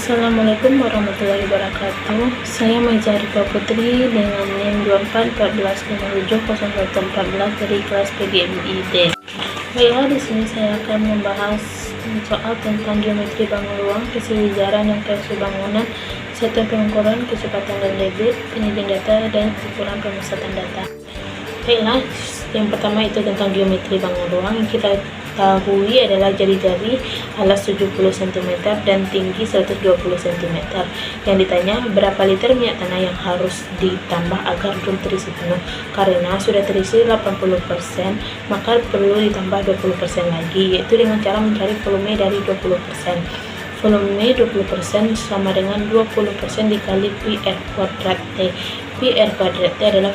Assalamualaikum warahmatullahi wabarakatuh. Saya Maiza Arifah Putri dengan NIM 2414570114 dari kelas PGMID. Baiklah, di sini saya akan membahas soal tentang geometri bangun ruang, kesejaran dan kreasi bangunan, satuan pengukuran, kecepatan dan debit, penyajian data, dan ukuran pemusatan data. Baiklah, yang pertama itu tentang geometri bangun ruang. Yang kita ketahui adalah jari-jari alas 70 cm dan tinggi 120 cm. Yang ditanya berapa liter minyak tanah yang harus ditambah agar drum terisi penuh. Karena sudah terisi 80%, maka perlu ditambah 20% lagi, yaitu dengan cara mencari volume dari 20%. Volume 20% sama dengan 20% dikali pi r kuadrat T. Pi r kuadrat T adalah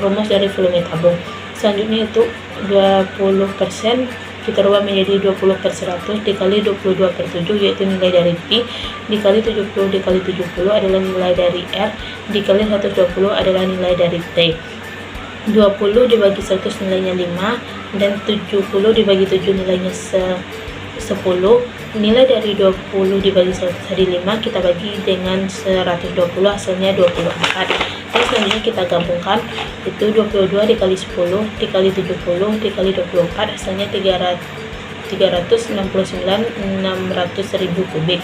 rumus dari volume tabung. Selanjutnya itu 20% kita rubah menjadi 20/100 dikali 22/7, yaitu nilai dari pi, dikali 70 dikali 70 adalah nilai dari r, dikali 120 adalah nilai dari t. 20 dibagi 100 nilainya 5, dan 70 dibagi 7 nilainya 10. Nilai dari 20 dibagi 100 dari 5 kita bagi dengan 120, hasilnya 24. Dan selanjutnya kita gabungkan, itu 22 dikali 10 dikali 70 dikali 24, hasilnya 369.600.000 kubik.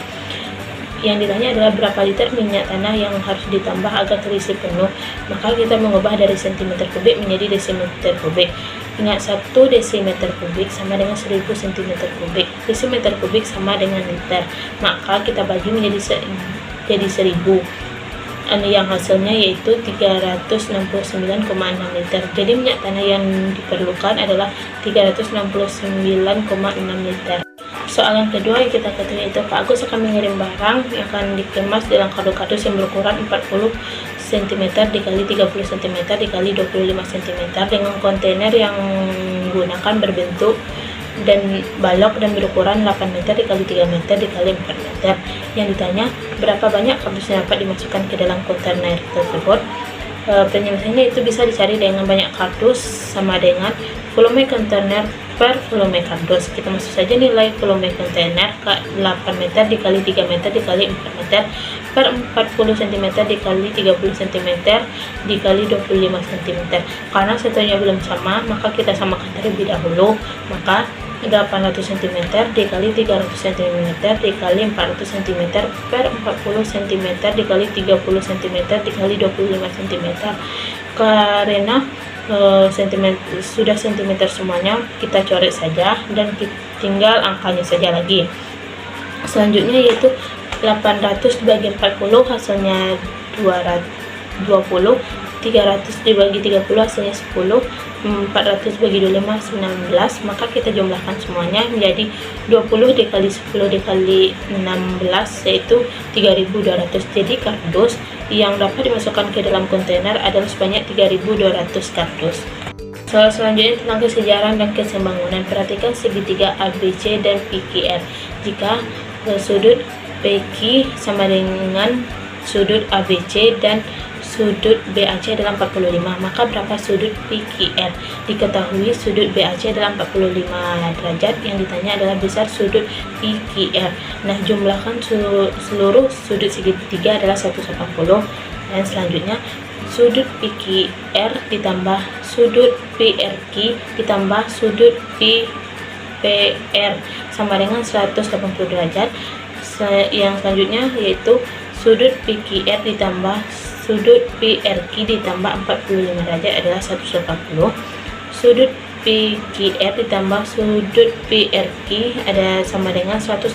Yang ditanya adalah berapa liter minyak tanah yang harus ditambah agar terisi penuh. Maka kita mengubah dari cm kubik menjadi desimeter kubik. Ingat, 1 desimeter kubik sama dengan 1000 cm kubik. Desimeter kubik sama dengan liter, maka kita bagi menjadi 1000. Yang hasilnya yaitu 369,6 liter. Jadi minyak tanah yang diperlukan adalah 369,6 liter. Soal yang kedua yang kita ketahui itu Pak Agus akan mengirim barang yang akan dikemas dalam kardus-kardus yang berukuran 40 cm dikali 30 cm dikali 25 cm dengan kontainer yang menggunakan berbentuk dan balok dan berukuran 8 meter dikali 3 meter dikali 4 meter. Yang ditanya berapa banyak kardus yang dapat dimasukkan ke dalam kontainer tersebut. Penyelesaiannya itu bisa dicari dengan banyak kardus sama dengan volume kontainer per volume kardus. Kita masuk saja nilai volume kontainer ke 8 meter dikali 3 meter dikali 4 meter per 40 cm dikali 30 cm dikali 25 cm. Karena satunya belum sama, maka kita samakan terlebih dahulu. Maka 800 cm dikali 300 cm dikali 400 cm per 40 cm dikali 30 cm dikali 25 cm. Karena sudah cm semuanya, kita coret saja dan tinggal angkanya saja lagi. Selanjutnya yaitu 800 dibagi 40 hasilnya 220, 300 dibagi 30 hasilnya 10, 400 bagi 25 19. Maka kita jumlahkan semuanya menjadi 20 dikali 10 dikali 16, yaitu 3200. Jadi kardus yang dapat dimasukkan ke dalam kontainer adalah sebanyak 3200 kardus. Soal selanjutnya tentang kesejaran dan keseimbangan. Perhatikan segitiga ABC dan PQR. Jika sudut PQ sama dengan sudut ABC dan sudut BAC adalah 45, maka berapa sudut PQR? Diketahui sudut BAC adalah 45 derajat. Yang ditanya adalah besar sudut PQR. Nah, jumlahkan seluruh sudut segitiga adalah 180. Dan selanjutnya sudut PQR ditambah sudut PRQ ditambah sudut PPR sama dengan 180 derajat. Yang selanjutnya yaitu sudut PQR ditambah sudut PRQ ditambah 45 derajat adalah 180. Sudut PQR ditambah sudut PRQ ada sama dengan 180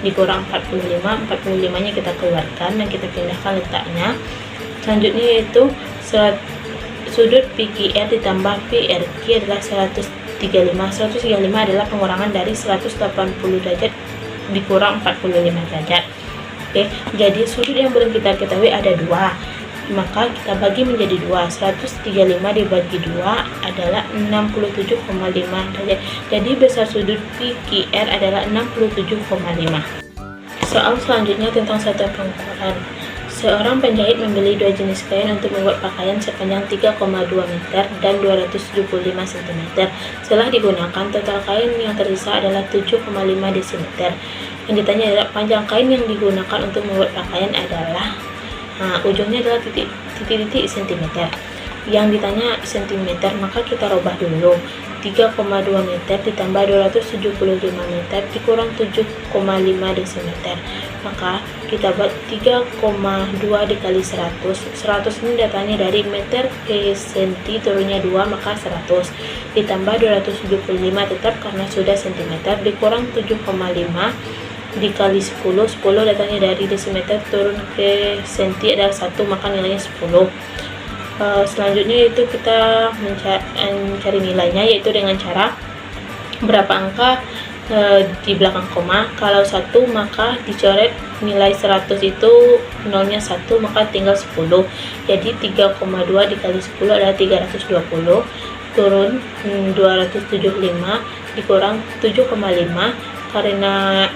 dikurang 45. 45-nya kita keluarkan dan kita pindahkan letaknya. Selanjutnya yaitu sudut PQR ditambah PRQ adalah 135. 135 adalah pengurangan dari 180 derajat dikurang 45 derajat. Oke, jadi sudut yang belum kita ketahui ada 2, maka kita bagi menjadi 2. 135 dibagi 2 adalah 67,5 derajat. Jadi besar sudut PQR adalah 67,5. Soal selanjutnya tentang satuan pengukuran. Seorang penjahit membeli 2 jenis kain untuk membuat pakaian sepanjang 3,2 meter dan 275 cm. Setelah digunakan, total kain yang tersisa adalah 7,5 desimeter. Yang ditanya adalah panjang kain yang digunakan untuk membuat pakaian adalah, ujungnya adalah titik-titik sentimeter. Yang ditanya sentimeter, maka kita rubah dulu. 3,2 meter ditambah 275 meter dikurang 7,5 desimeter. Maka kita buat 3,2 dikali 100. 100 ini datanya dari meter ke senti, turunnya 2, maka 100. Ditambah 275 tetap karena sudah sentimeter, dikurang 7,5 dikali 10. 10 datanya dari desimeter, turun ke senti adalah 1, maka nilainya 10. Selanjutnya itu kita mencari nilainya, yaitu dengan cara berapa angka di belakang koma. Kalau 1 maka dicoret nilai 100 itu nolnya 1, maka tinggal 10. Jadi 3,2 dikali 10 adalah 320, turun 275 dikurang 7,5. Karena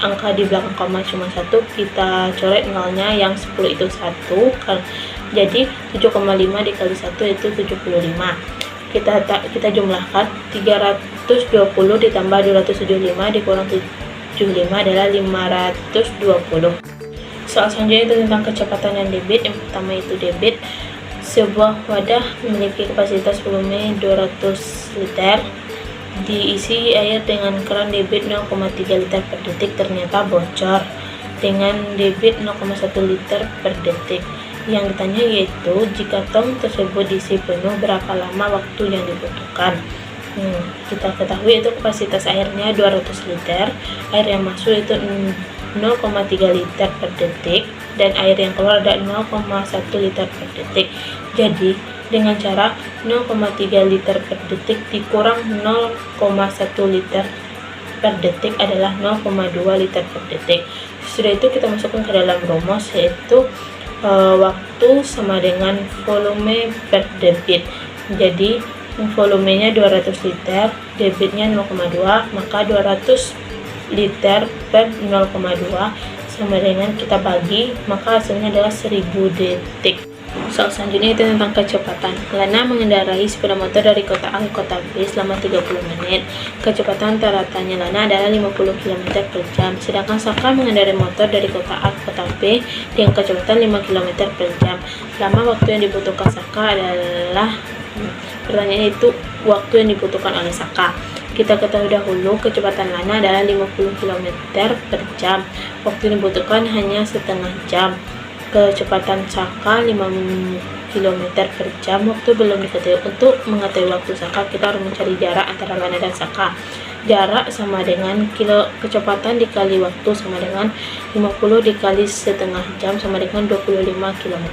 angka di belakang koma cuma 1, kita coret nolnya, yang 10 itu 1. Jadi 7,5 dikali 1 itu 75. Kita jumlahkan 320 ditambah 275 dikurang 75 adalah 520. Soal selanjutnya itu tentang kecepatan dan debit. Yang pertama itu debit. Sebuah wadah memiliki kapasitas volume 200 liter, diisi air dengan keran debit 0,3 liter per detik, ternyata bocor dengan debit 0,1 liter per detik. Yang ditanya yaitu jika tong tersebut diisi penuh, berapa lama waktu yang dibutuhkan. Kita ketahui itu kapasitas airnya 200 liter, air yang masuk itu 0,3 liter per detik, dan air yang keluar ada 0,1 liter per detik. Jadi dengan cara 0,3 liter per detik dikurang 0,1 liter per detik adalah 0,2 liter per detik. Sudah itu kita masukkan ke dalam rumus, yaitu waktu sama dengan volume per debit. Jadi volumenya 200 liter, debitnya 0,2, maka 200 liter per 0,2 sama dengan kita bagi, maka hasilnya adalah 1000 detik. Soal selanjutnya itu tentang kecepatan. Lana mengendarai sepeda motor dari kota A ke kota B selama 30 menit. Kecepatan rata-ratanya Lana adalah 50 km per jam. Sedangkan Saka mengendarai motor dari kota A ke kota B dengan kecepatan 5 km per jam. Lama waktu yang dibutuhkan Saka adalah, pertanyaan itu waktu yang dibutuhkan oleh Saka. Kita ketahui dahulu kecepatan Lana adalah 50 km per jam. Waktu yang dibutuhkan hanya setengah jam. Kecepatan Saka 5 km per jam, waktu belum diketahui. Untuk mengetahui waktu Saka, kita harus mencari jarak antara Lana dan Saka. Jarak sama dengan kecepatan dikali waktu sama dengan 50 dikali setengah jam sama dengan 25 km.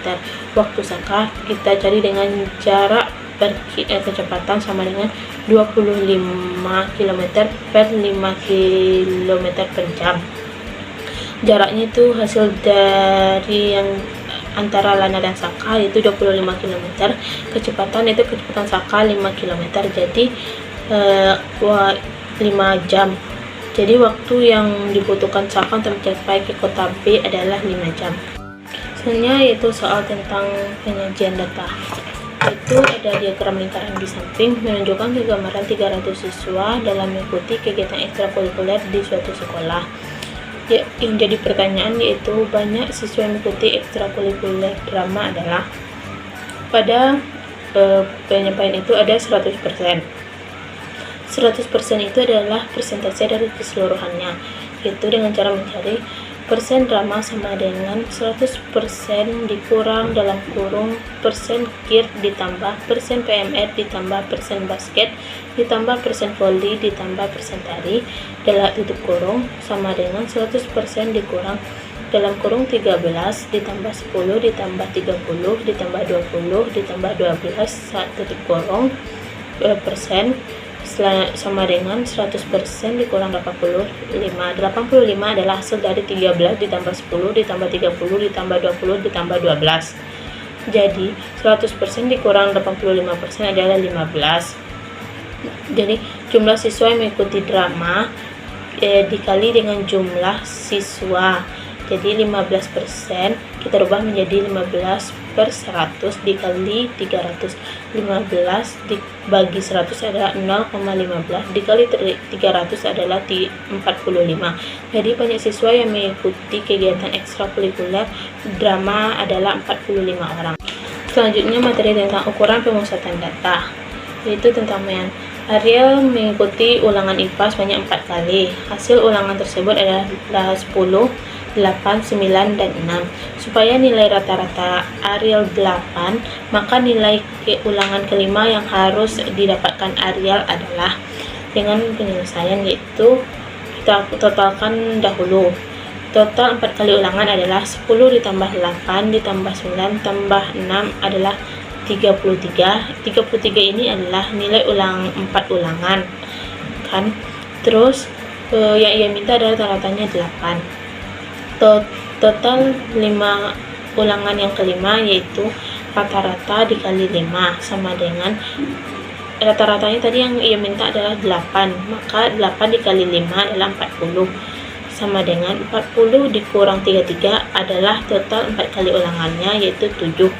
Waktu Saka kita cari dengan jarak kecepatan sama dengan 25 km per 5 km per jam. Jaraknya itu hasil dari yang antara Lana dan Saka, yaitu 25 km. Kecepatan itu kecepatan Saka 5 km, jadi 5 jam. Jadi waktu yang dibutuhkan Saka untuk mencapai ke kota B adalah 5 jam. Selanjutnya yaitu soal tentang penyajian data. Itu ada diagram lingkaran di samping menunjukkan gambaran 300 siswa dalam mengikuti kegiatan ekstrakurikuler di suatu sekolah. Yang jadi pertanyaan yaitu banyak siswa yang mengikuti ekstrakurikuler drama adalah, pada penyampaian itu ada 100%. 100% itu adalah persentase dari keseluruhannya, yaitu dengan cara mencari persen drama sama dengan 100% dikurang dalam kurung persen kir ditambah persen PMR ditambah persen basket ditambah persen volley ditambah persen tari dalam tutup kurung sama dengan 100% dikurang dalam kurung 13 ditambah 10 ditambah 30 ditambah 20 ditambah 12 tutup kurung persen sama dengan 100% dikurang 85. 85 adalah hasil dari 13 ditambah 10 ditambah 30 ditambah 20 ditambah 12. Jadi 100% dikurang 85% adalah 15. Jadi jumlah siswa yang mengikuti drama dikali dengan jumlah siswa. Jadi 15% kita rubah menjadi 15/100 dikali 300. 15 dibagi 100 adalah 0,15, dikali 300 adalah 45. Jadi banyak siswa yang mengikuti kegiatan ekstrakurikuler drama adalah 45 orang. Selanjutnya materi tentang ukuran pemusatan data, yaitu tentang Ariel mengikuti ulangan IPA sebanyak 4 kali. Hasil ulangan tersebut adalah 10, 8, 9, dan 6. Supaya nilai rata-rata Ariel 8, maka nilai ulangan kelima yang harus didapatkan Ariel adalah dengan penyelesaian, yaitu kita totalkan dahulu. Total 4 kali ulangan adalah 10 ditambah 8 ditambah 9 tambah 6 adalah 33. 33 ini adalah nilai 4 ulangan kan. Terus yang ia minta adalah rata-ratanya 8. Total 5 ulangan yang kelima, yaitu rata-rata dikali 5 sama dengan rata-ratanya tadi yang ia minta adalah 8, maka 8 dikali 5 adalah 40 sama dengan 40 dikurang 33 adalah total 4 kali ulangannya, yaitu 7.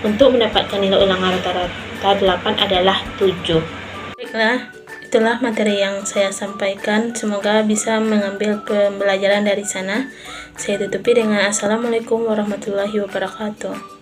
Untuk mendapatkan nilai ulangan rata-rata 8 adalah 7. Baiklah, itulah materi yang saya sampaikan. Semoga bisa mengambil pembelajaran dari sana. Saya tutupi dengan Assalamualaikum warahmatullahi wabarakatuh.